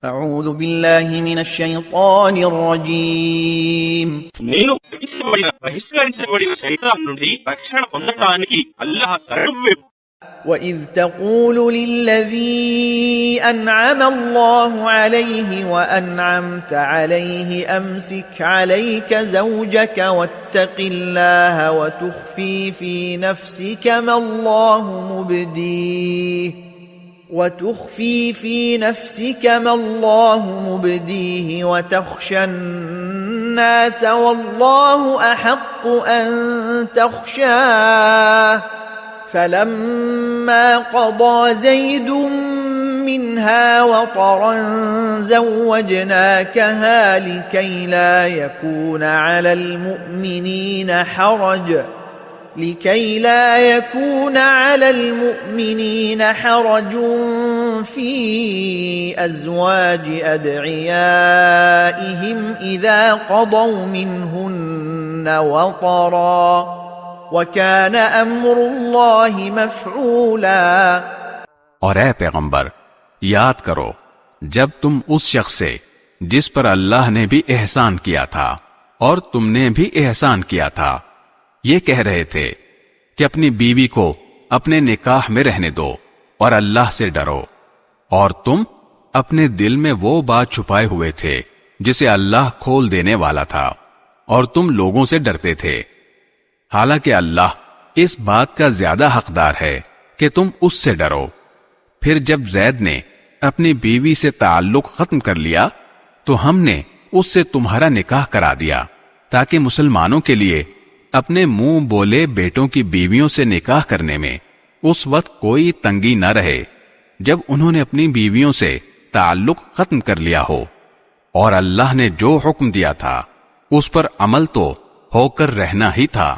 أعوذ بالله من الشيطان الرجيم నేను బహిష్కరించబడిన శైతాన్ నుండి రక్షణ పొందటానికి అల్లాహ్ శరణు వేడు. وإذ تقول للذي أنعم الله عليه وأنعمت عليه أمسك عليك زوجك واتق الله وتخفي في نفسك ما الله مبديه وتخشى الناس والله أحق أن تخشاه فلما قضى زيد منها وطرا زوجناكها لكي لا يكون على المؤمنين حرج في أزواج أدعيائهم إذا قضوا منهن وطرا وَكَانَ أَمْرُ اللَّهِ مَفْعُولًا۔ اور اے پیغمبر یاد کرو جب تم اس شخص سے جس پر اللہ نے بھی احسان کیا تھا اور تم نے بھی احسان کیا تھا یہ کہہ رہے تھے کہ اپنی بیوی کو اپنے نکاح میں رہنے دو اور اللہ سے ڈرو، اور تم اپنے دل میں وہ بات چھپائے ہوئے تھے جسے اللہ کھول دینے والا تھا، اور تم لوگوں سے ڈرتے تھے، حالانکہ اللہ اس بات کا زیادہ حقدار ہے کہ تم اس سے ڈرو۔ پھر جب زید نے اپنی بیوی سے تعلق ختم کر لیا تو ہم نے اس سے تمہارا نکاح کرا دیا تاکہ مسلمانوں کے لیے اپنے منہ بولے بیٹوں کی بیویوں سے نکاح کرنے میں اس وقت کوئی تنگی نہ رہے جب انہوں نے اپنی بیویوں سے تعلق ختم کر لیا ہو، اور اللہ نے جو حکم دیا تھا اس پر عمل تو ہو کر رہنا ہی تھا۔